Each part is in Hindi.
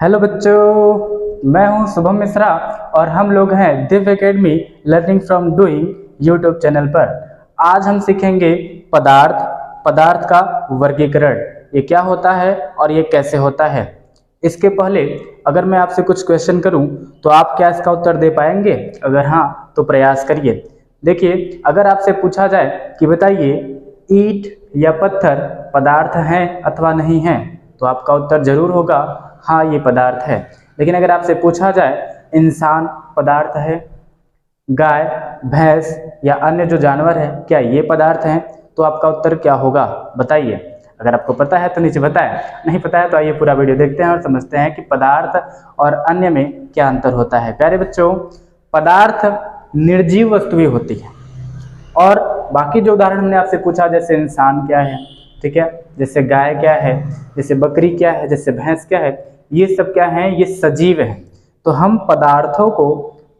हेलो बच्चों, मैं हूं शुभम मिश्रा और हम लोग हैं Divya academy learning from doing YouTube channel पर। आज हम सीखेंगे पदार्थ का वर्गीकरण। ये क्या होता है और ये कैसे होता है। इसके पहले अगर मैं आपसे कुछ क्वेश्चन करूं तो आप क्या इसका उत्तर दे पाएंगे? अगर हाँ तो प्रयास करिए। देखिए, अगर आपसे पूछा जाए कि बताइए ईंट या पत्थर पदार्थ हैं अथवा नहीं हैं, तो आपका उत्तर जरूर होगा हाँ ये पदार्थ है। लेकिन अगर आपसे पूछा जाए इंसान पदार्थ है, गाय, भैंस या अन्य जो जानवर है क्या ये पदार्थ हैं, तो आपका उत्तर क्या होगा बताइए। अगर आपको पता है तो नीचे बताएं, नहीं पता है तो आइए पूरा वीडियो देखते हैं और समझते हैं कि पदार्थ और अन्य में क्या अंतर होता है। प्यारे बच्चों, पदार्थ निर्जीव वस्तुएं होती है और बाकी जो उदाहरण हमने आपसे पूछा जैसे इंसान क्या है, ठीक है, जैसे गाय क्या है, जैसे बकरी क्या है, जैसे भैंस क्या है, ये सब क्या है, ये सजीव है। तो हम पदार्थों को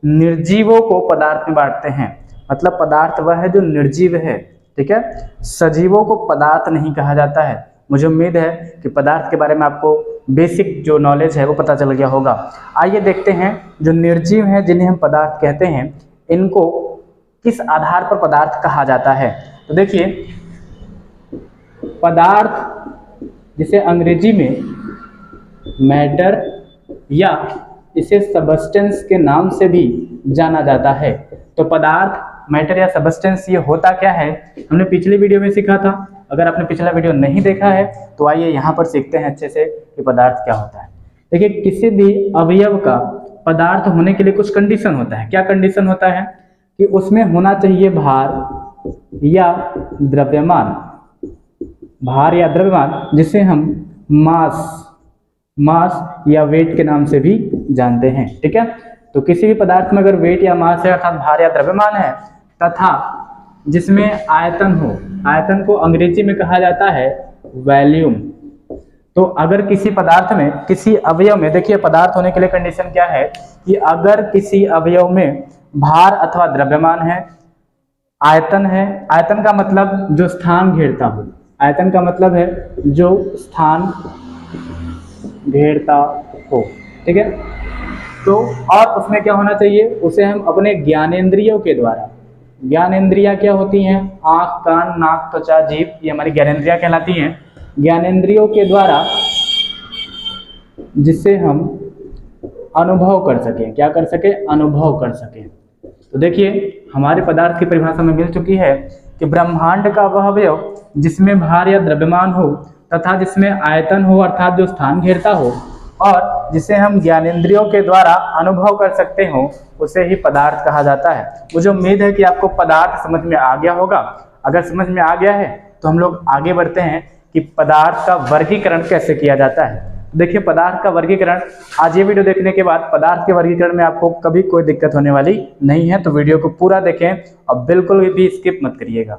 निर्जीवों को पदार्थ में बांटते हैं। मतलब पदार्थ वह है जो निर्जीव है, ठीक है। सजीवों को पदार्थ नहीं कहा जाता है। मुझे उम्मीद है कि पदार्थ के बारे में आपको बेसिक जो नॉलेज है वो पता चल गया होगा। आइए देखते हैं जो निर्जीव हैं जिन्हें हम पदार्थ कहते हैं, इनको किस आधार पर पदार्थ कहा जाता है। तो देखिए, पदार्थ जिसे अंग्रेजी में मैटर या इसे सबस्टेंस के नाम से भी जाना जाता है। तो पदार्थ, मैटर या सबस्टेंस ये होता क्या है, हमने पिछली वीडियो में सीखा था। अगर आपने पिछला वीडियो नहीं देखा है तो आइए यहाँ पर सीखते हैं अच्छे से कि पदार्थ क्या होता है। देखिए, किसी भी अवयव का पदार्थ होने के लिए कुछ कंडीशन होता है। क्या कंडीशन होता है कि उसमें होना चाहिए भार या द्रव्यमान, भार या द्रव्यमान जिसे हम मास या वेट के नाम से भी जानते हैं, ठीक है। तो किसी भी पदार्थ में अगर वेट या मास है अर्थात भार या द्रव्यमान है तथा जिसमें आयतन हो, आयतन को अंग्रेजी में कहा जाता है वॉल्यूम। तो अगर किसी पदार्थ में, किसी अवयव में, देखिए पदार्थ होने के लिए कंडीशन क्या है कि अगर किसी अवयव में भार अथवा द्रव्यमान है, आयतन है, आयतन का मतलब जो स्थान घेरता हो, आयतन का मतलब है जो स्थान घेरता हो, ठीक है। तो और उसमें क्या होना चाहिए, उसे हम अपने ज्ञानेंद्रियों के द्वारा, ज्ञानेंद्रियां क्या होती हैं, आंख, कान, नाक, त्वचा, जीभ, ये हमारी ज्ञानेंद्रियां कहलाती हैं। ज्ञानेंद्रियों के द्वारा जिससे हम अनुभव कर सकें, क्या कर सके, अनुभव कर सकें। तो देखिए, हमारे पदार्थ की परिभाषा में मिल चुकी है कि ब्रह्मांड का वह अवयव जिसमें भार या द्रव्यमान हो तथा जिसमें आयतन हो अर्थात जो स्थान घेरता हो और जिसे हम ज्ञानेंद्रियों के द्वारा अनुभव कर सकते हो, उसे ही पदार्थ कहा जाता है। मुझे उम्मीद है कि आपको पदार्थ समझ में आ गया होगा। अगर समझ में आ गया है तो हम लोग आगे बढ़ते हैं कि पदार्थ का वर्गीकरण कैसे किया जाता है। देखिए, पदार्थ का वर्गीकरण, आज ये वीडियो देखने के बाद पदार्थ के वर्गीकरण में आपको कभी कोई दिक्कत होने वाली नहीं है। तो वीडियो को पूरा देखें और बिल्कुल भी स्किप मत करिएगा।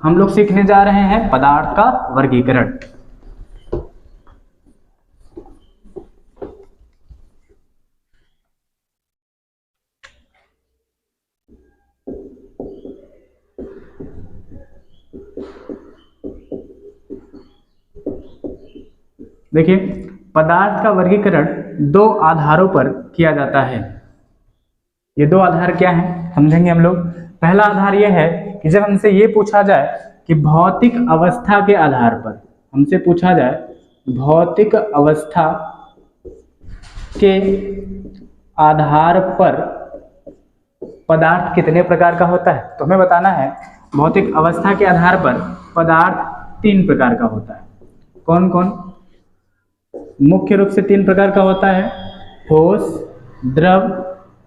हम लोग सीखने जा रहे हैं पदार्थ का वर्गीकरण। देखिए, पदार्थ का वर्गीकरण दो आधारों पर किया जाता है। ये दो आधार क्या हैं समझेंगे हम लोग। पहला आधार यह है कि जब हमसे ये पूछा जाए कि भौतिक अवस्था के आधार पर, हमसे पूछा जाए भौतिक अवस्था के आधार पर पदार्थ कितने प्रकार का होता है, तो हमें बताना है भौतिक अवस्था के आधार पर पदार्थ तीन प्रकार का होता है। कौन कौन? मुख्य रूप से तीन प्रकार का होता है, ठोस, द्रव,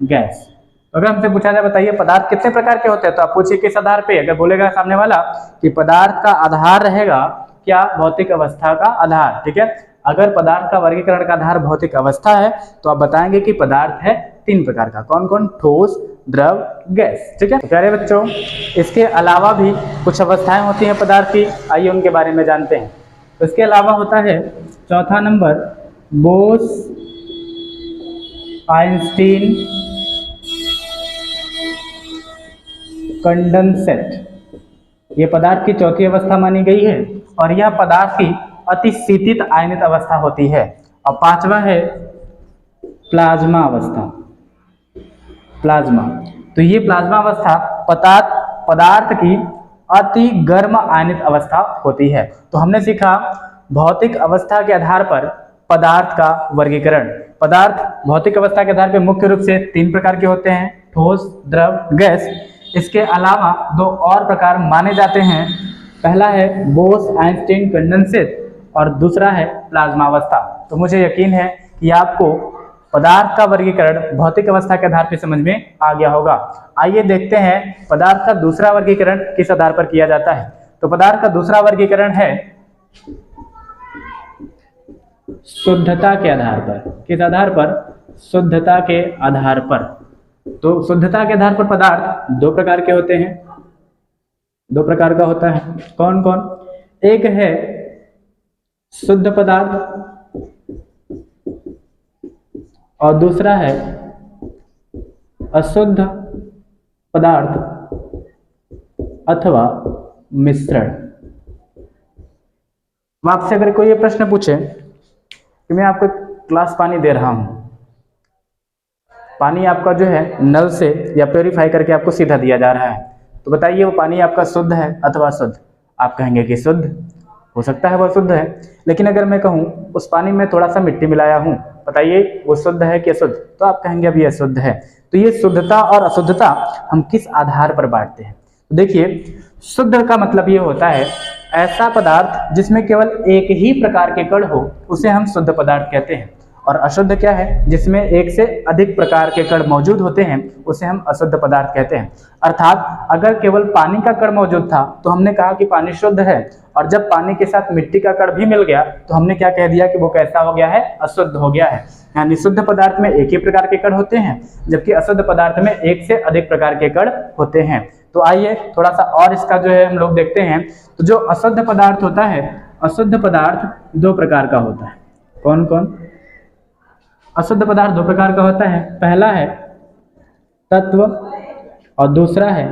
गैस। अगर हमसे पूछा जाए बताइए पदार्थ कितने प्रकार के होते हैं, तो आप पूछिए किस आधार पे। अगर बोलेगा सामने वाला कि पदार्थ का आधार रहेगा क्या, भौतिक अवस्था का आधार, ठीक है। अगर पदार्थ का वर्गीकरण का आधार भौतिक अवस्था है तो आप बताएंगे कि पदार्थ है तीन प्रकार का। कौन कौन? ठोस, द्रव, गैस, ठीक है। तो प्यारे बच्चों, इसके अलावा भी कुछ अवस्थाएं होती हैं पदार्थ की, आइए उनके बारे में जानते हैं। तो इसके अलावा होता है चौथा नंबर बोस आइंस्टीन कंडेंसेट। ये पदार्थ की चौथी अवस्था मानी गई है और यह पदार्थ की अतिशीतित आयनित अवस्था होती है। और पांचवा है प्लाज्मा अवस्था। प्लाज्मा, तो ये प्लाज्मा अवस्था पदार्थ की अति गर्म आयनित अवस्था होती है। तो हमने सीखा भौतिक अवस्था के आधार पर पदार्थ का वर्गीकरण। पदार्थ भौतिक अवस्था के आधार पर मुख्य रूप से 3 प्रकार के होते हैं, ठोस, द्रव, गैस। इसके अलावा 2 और प्रकार माने जाते हैं। पहला है बोस-आइंस्टीन कंडेंसेट और दूसरा है प्लाज्मा अवस्था। तो मुझे यकीन है कि आपको पदार्थ का वर्गीकरण भौतिक अवस्था के आधार पर समझ में आ गया होगा। आइए देखते हैं पदार्थ का दूसरा वर्गीकरण किस आधार पर किया जाता है। तो पदार्थ का दूसरा वर्गीकरण है शुद्धता के आधार पर। किस आधार पर? शुद्धता के आधार पर। तो शुद्धता के आधार पर पदार्थ 2 प्रकार के होते हैं। 2 प्रकार का होता है। कौन कौन? एक है शुद्ध पदार्थ और दूसरा है अशुद्ध पदार्थ अथवा मिश्रण। आपसे अगर कोई ये प्रश्न पूछे कि मैं आपको ग्लास पानी दे रहा हूं, पानी आपका जो है नल से या प्योरीफाई करके आपको सीधा दिया जा रहा है, तो बताइए वो पानी आपका शुद्ध है अथवा अशुद्ध? आप कहेंगे कि शुद्ध। हो सकता है वो शुद्ध है, लेकिन अगर मैं कहूँ उस पानी में थोड़ा सा मिट्टी मिलाया हूँ, बताइए वो शुद्ध है कि अशुद्ध? तो आप कहेंगे अब ये अशुद्ध है। तो ये शुद्धता और अशुद्धता हम किस आधार पर बांटते हैं? तो देखिए, शुद्ध का मतलब ये होता है ऐसा पदार्थ जिसमें केवल एक ही प्रकार के कण हो, उसे हम शुद्ध पदार्थ कहते हैं। और अशुद्ध क्या है? जिसमें एक से अधिक प्रकार के कण मौजूद होते हैं, उसे हम अशुद्ध पदार्थ कहते हैं। अर्थात अगर केवल पानी का कण मौजूद था तो हमने कहा कि पानी शुद्ध है, और जब पानी के साथ मिट्टी का कण भी मिल गया तो हमने क्या कह दिया कि वो कैसा हो गया है? अशुद्ध हो गया है। यानी शुद्ध पदार्थ में एक ही प्रकार के कण होते हैं, जबकि अशुद्ध पदार्थ में एक से अधिक प्रकार के कण होते हैं। तो आइए थोड़ा सा और इसका जो है हम लोग देखते हैं। तो जो अशुद्ध पदार्थ होता है, अशुद्ध पदार्थ 2 प्रकार का होता है। कौन कौन? अशुद्ध पदार्थ 2 प्रकार का होता है। पहला है तत्व और दूसरा है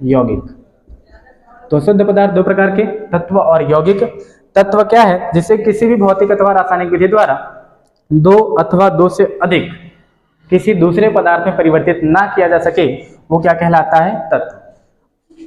यौगिक। तो शुद्ध पदार्थ 2 प्रकार के, तत्व और यौगिक। तत्व क्या है? जिसे किसी भी भौतिक अथवा रासायनिक विधि द्वारा 2 अथवा 2 से अधिक किसी दूसरे पदार्थ में परिवर्तित ना किया जा सके, वो क्या कहलाता है? तत्व।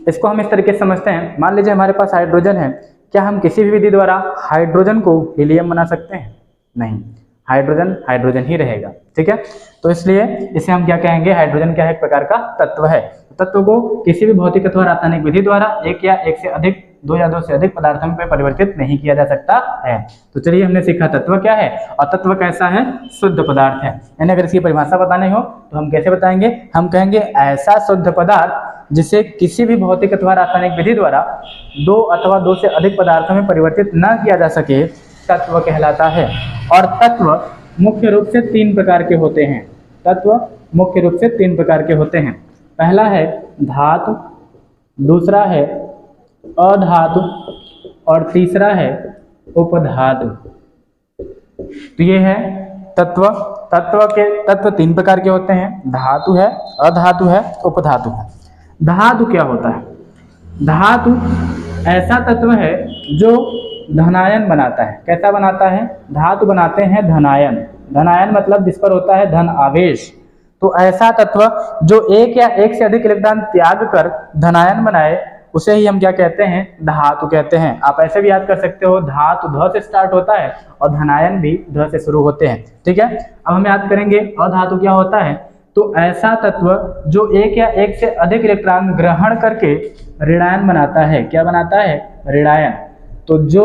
इसको हम इस तरीके से समझते हैं। मान लीजिए हमारे पास हाइड्रोजन है, क्या हम किसी भी विधि द्वारा हाइड्रोजन को हीलियम बना सकते हैं? नहीं, हाइड्रोजन हाइड्रोजन ही रहेगा। ठीक है, तो इसलिए इसे हम क्या कहेंगे? हाइड्रोजन क्या है? एक प्रकार का तत्व है। तत्व को किसी भी भौतिक अथवा रासायनिक विधि द्वारा 1 या 1 से अधिक, 2 या 2 से अधिक पदार्थों में परिवर्तित नहीं किया जा सकता है। तो चलिए हमने सीखा तत्व क्या है और तत्व कैसा है? शुद्ध पदार्थ है। यानी अगर इसकी परिभाषा बतानी हो तो हम कैसे बताएंगे? हम कहेंगे ऐसा शुद्ध पदार्थ जिसे किसी भी भौतिक अथवा रासायनिक विधि द्वारा 2 अथवा 2 से अधिक पदार्थों में परिवर्तित न किया जा सके, तत्व कहलाता है। और तत्व मुख्य रूप से 3 प्रकार के होते हैं। तत्व मुख्य रूप से 3 प्रकार के होते हैं। पहला है धातु, दूसरा है अधातु और तीसरा है उपधातु। तो ये है तत्व। तत्व 3 प्रकार के होते हैं। धातु है, अधातु है, उपधातु है। धातु क्या होता है? धातु ऐसा तत्व है जो धनायन बनाता है। कैसा बनाता है? धातु बनाते हैं धनायन। धनायन मतलब जिस पर होता है धन आवेश। तो ऐसा तत्व जो 1 या 1 से अधिक इलेक्ट्रॉन त्याग कर धनायन बनाए, उसे ही हम क्या कहते हैं? धातु कहते हैं। आप ऐसे भी याद कर सकते हो, धातु ध से स्टार्ट होता है और धनायन भी ध से शुरू होते हैं। ठीक है, अब हम याद करेंगे अधातु क्या होता है। तो ऐसा तत्व जो 1 या 1 से अधिक इलेक्ट्रॉन ग्रहण करके ऋणायन बनाता है। क्या बनाता है? ऋणायन। तो जो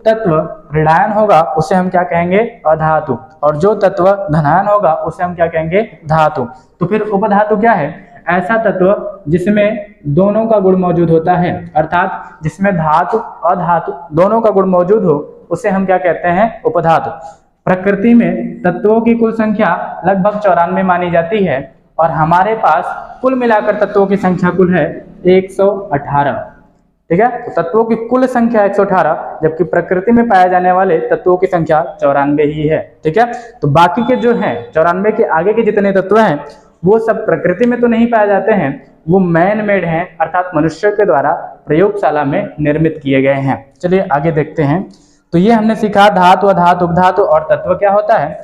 तत्व ऋणायन होगा उसे हम क्या कहेंगे? अधातु। और जो तत्व धनायन होगा उसे हम क्या कहेंगे? धातु। तो फिर उपधातु क्या है? ऐसा तत्व जिसमें दोनों का गुण मौजूद होता है, अर्थात जिसमें धातु अधातु दोनों का गुण मौजूद हो, उसे हम क्या कहते हैं? उपधातु। प्रकृति में तत्वों की कुल संख्या लगभग 94 मानी जाती है और हमारे पास कुल मिलाकर तत्वों की संख्या कुल है 118। ठीक है, तो तत्वों की कुल संख्या 118, जबकि प्रकृति में पाए जाने वाले तत्वों की संख्या 94 ही है। ठीक है, तो बाकी के जो हैं 94 के आगे के जितने तत्व हैं वो सब प्रकृति में तो नहीं पाए जाते हैं, वो मैन मेड हैं, अर्थात मनुष्य के द्वारा प्रयोगशाला में निर्मित किए गए हैं। चलिए आगे देखते हैं। तो ये हमने सीखा धातु, अधातु, उपधातु और तत्व क्या होता है।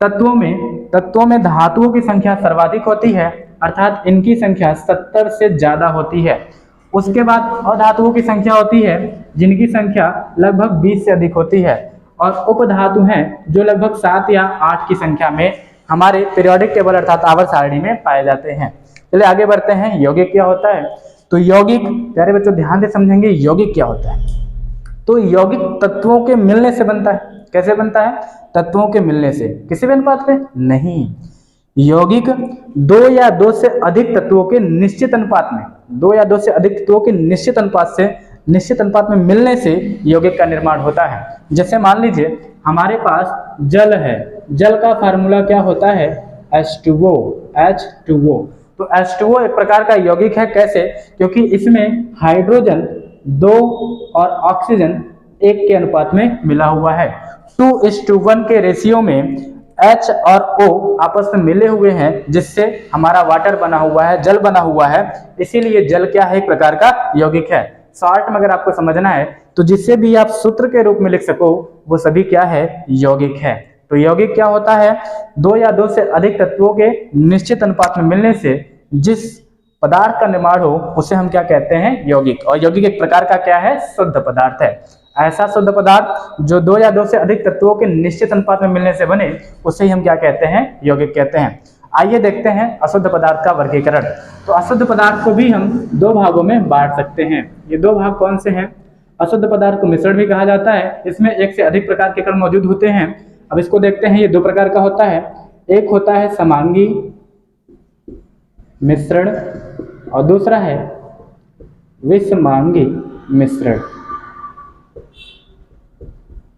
तत्वों में धातुओं की संख्या सर्वाधिक होती है, अर्थात इनकी संख्या 70 से ज्यादा होती है। उसके बाद अधातुओं की संख्या होती है जिनकी संख्या लगभग 20 से अधिक होती है, और उपधातु हैं जो लगभग 7 या 8 की संख्या में हमारे पीरियोडिक टेबल अर्थात आवर्त सारणी में पाए जाते हैं। चलिए आगे बढ़ते हैं। यौगिक क्या होता है? तो यौगिक, प्यारे बच्चों ध्यान से समझेंगे यौगिक क्या होता है। तो यौगिक तत्वों के मिलने से बनता है। कैसे बनता है? तत्वों के मिलने से। किसी भी अनुपात पे नहीं, यौगिक दो या दो से अधिक तत्वों के निश्चित अनुपात में, दो या दो से अधिक तत्वों के निश्चित अनुपात में मिलने से यौगिक का निर्माण होता है। जैसे मान लीजिए हमारे पास जल है, जल का फार्मूला क्या होता है? H2O। तो H2O एक प्रकार का यौगिक है। कैसे? क्योंकि इसमें हाइड्रोजन 2 और ऑक्सीजन 1 के अनुपात में मिला हुआ है। 2:1 के रेशियो में H और O आपस में मिले हुए हैं, जिससे हमारा वाटर बना हुआ है, जल बना हुआ है। इसीलिए जल क्या है? एक प्रकार का यौगिक है। शॉर्ट में अगर आपको समझना है तो जिससे भी आप सूत्र के रूप में लिख सको वो सभी क्या है? यौगिक है। तो यौगिक क्या होता है? दो या दो से अधिक तत्वों के निश्चित अनुपात में मिलने से जिस पदार्थ का निर्माण हो उसे हम क्या कहते हैं? यौगिक। और यौगिक एक प्रकार का क्या है? शुद्ध पदार्थ है। ऐसा शुद्ध पदार्थ जो दो या दो से अधिक तत्वों के निश्चित अनुपात में मिलने से बने उसे ही हम क्या कहते हैं? यौगिक कहते हैं। आइए देखते हैं अशुद्ध पदार्थ का वर्गीकरण। तो अशुद्ध पदार्थ को भी हम दो भागों में बांट सकते हैं। ये दो भाग कौन से हैं? अशुद्ध पदार्थ को मिश्रण भी कहा जाता है। इसमें एक से अधिक प्रकार के कण मौजूद होते हैं। अब इसको देखते हैं। ये दो प्रकार का होता है। एक होता है समांगी मिश्रण और दूसरा है विषमांगी मिश्रण।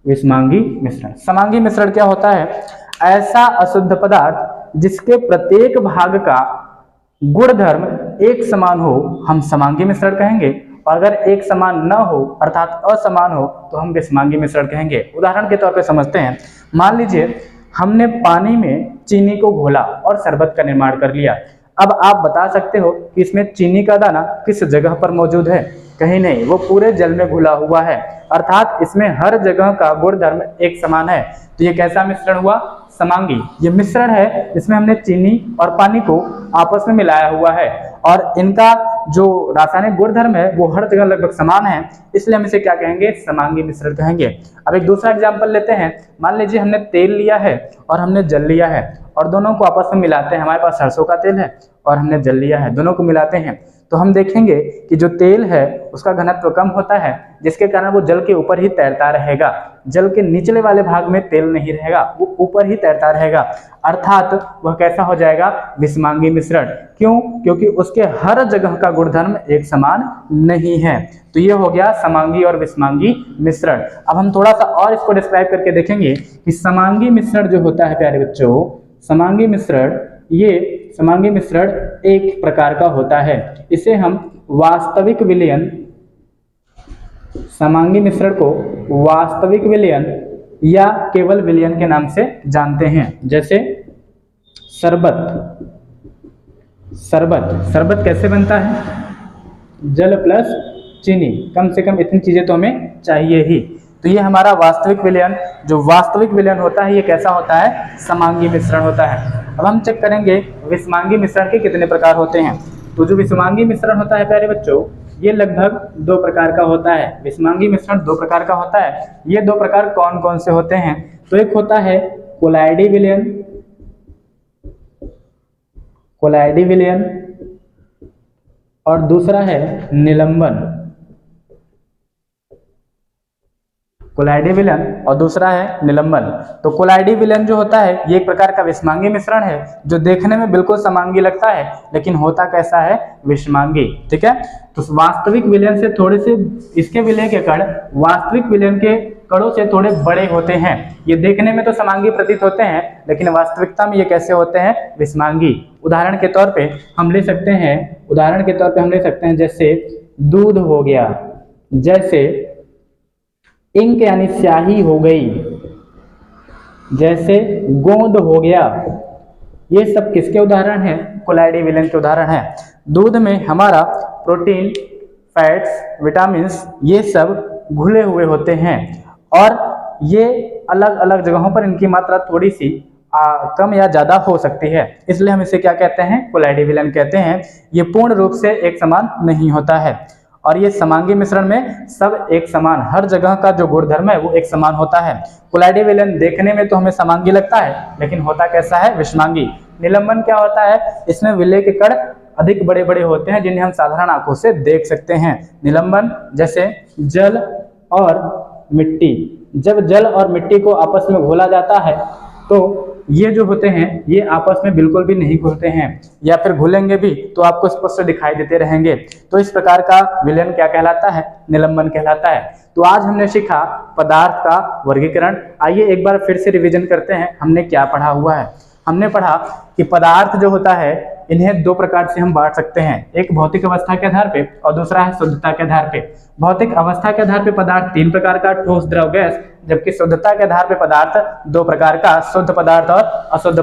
विषमांगी मिश्रण, समांगी मिश्रण क्या होता है? ऐसा अशुद्ध पदार्थ जिसके प्रत्येक भाग का गुणधर्म एक समान हो हम समांगी मिश्रण कहेंगे, और अगर एक समान न हो अर्थात असमान हो तो हम विषमांगी मिश्रण कहेंगे। उदाहरण के तौर पे समझते हैं। मान लीजिए हमने पानी में चीनी को घोला और शरबत का निर्माण कर लिया। अब आप बता सकते हो कि इसमें चीनी का दाना किस जगह पर मौजूद है? कहीं नहीं, वो पूरे जल में घुला हुआ है, अर्थात इसमें हर जगह का गुणधर्म एक समान है। तो ये कैसा मिश्रण हुआ? समांगी। ये मिश्रण है जिसमें हमने चीनी और पानी को आपस में मिलाया हुआ है और इनका जो रासायनिक गुणधर्म है वो हर जगह लगभग समान है, इसलिए हम इसे क्या कहेंगे? समांगी मिश्रण कहेंगे। अब एक दूसरा एग्जांपल लेते हैं। मान लीजिए हमने तेल लिया है और हमने जल लिया है और दोनों को आपस में मिलाते हैं। हमारे पास सरसों का तेल है और हमने जल लिया है, दोनों को मिलाते हैं तो हम देखेंगे कि जो तेल है उसका घनत्व कम होता है, जिसके कारण वो जल के ऊपर ही तैरता रहेगा। जल के निचले वाले भाग में तेल नहीं रहेगा, वो ऊपर ही तैरता रहेगा, अर्थात वह कैसा हो जाएगा? विषमांगी मिश्रण। क्यों? क्योंकि उसके हर जगह का गुणधर्म एक समान नहीं है। तो ये हो गया समांगी और विषमांगी मिश्रण। अब हम थोड़ा सा और इसको डिस्क्राइब करके देखेंगे कि समांगी मिश्रण जो होता है प्यारे बच्चों, समांगी मिश्रण एक प्रकार का होता है। इसे हम वास्तविक विलयन, समांगी मिश्रण को वास्तविक विलयन या केवल विलयन के नाम से जानते हैं। जैसे शरबत कैसे बनता है? जल प्लस चीनी, कम से कम इतनी चीजें तो हमें चाहिए ही। तो ये हमारा वास्तविक विलयन, जो वास्तविक विलयन होता है ये कैसा होता है? समांगी मिश्रण होता है। अब हम चेक करेंगे विषमांगी मिश्रण के कितने प्रकार होते हैं। तो जो विषमांगी मिश्रण होता है प्यारे बच्चों, ये लगभग दो प्रकार का होता है। विषमांगी मिश्रण दो प्रकार का होता है। ये दो प्रकार कौन कौन से होते हैं? तो एक होता है कोलाइडी विलयन और दूसरा है निलंबन। कोलाइडी विलयन और दूसरा है निलंबन। तो कोलाइडी विलयन जो होता है ये एक प्रकार का विषमांगी मिश्रण है जो देखने में बिल्कुल समांगी लगता है लेकिन होता कैसा है? विषमांगी। ठीक है। तो वास्तविक विलयन से थोड़े से इसके विलय के कण वास्तविक विलयन के कणों से थोड़े बड़े होते हैं। ये देखने में तो समांगी प्रतीत होते हैं लेकिन वास्तविकता में ये कैसे होते हैं? विषमांगी। उदाहरण के तौर पे हम ले सकते हैं जैसे दूध हो गया, जैसे इंक यानी स्याही हो गई, जैसे गोंद हो गया। ये सब किसके उदाहरण हैं? कोलाइडी विलयन के उदाहरण हैं। दूध में हमारा प्रोटीन, फैट्स, विटामिन्स ये सब घुले हुए होते हैं और ये अलग अलग जगहों पर इनकी मात्रा थोड़ी सी कम या ज्यादा हो सकती है, इसलिए हम इसे क्या कहते हैं, कोलाइडी विलयन कहते हैं। ये पूर्ण रूप से एक समान नहीं होता है और ये समांगी मिश्रण में सब एक समान, हर जगह का जो गुणधर्म है वो एक समान होता है। कोलाइडी विलयन देखने में तो हमें समांगी लगता है, लेकिन होता कैसा है, विषमांगी। निलंबन क्या होता है, इसमें विलय के कण अधिक बड़े बड़े होते हैं जिन्हें हम साधारण आंखों से देख सकते हैं। निलंबन जैसे जल और मिट्टी, जब जल और मिट्टी को आपस में घोला जाता है तो ये जो होते हैं ये आपस में बिल्कुल भी नहीं घुलते हैं, या फिर घुलेंगे भी तो आपको स्पष्ट दिखाई देते रहेंगे। तो इस प्रकार का विलयन क्या कहलाता है, निलंबन कहलाता है। तो आज हमने सीखा पदार्थ का वर्गीकरण। आइए एक बार फिर से रिवीजन करते हैं हमने क्या पढ़ा हुआ है। हमने पढ़ा कि पदार्थ जो होता है इन्हें दो प्रकार से हम बांट सकते हैं, एक भौतिक अवस्था के आधार पे और दूसरा है शुद्धता के आधार पे। भौतिक अवस्था के आधार पे पदार्थ तीन प्रकार का, ठोस, द्रव, गैस, जबकि शुद्धता के आधार पे पदार्थ दो प्रकार का, शुद्ध पदार्थ और अशुद्ध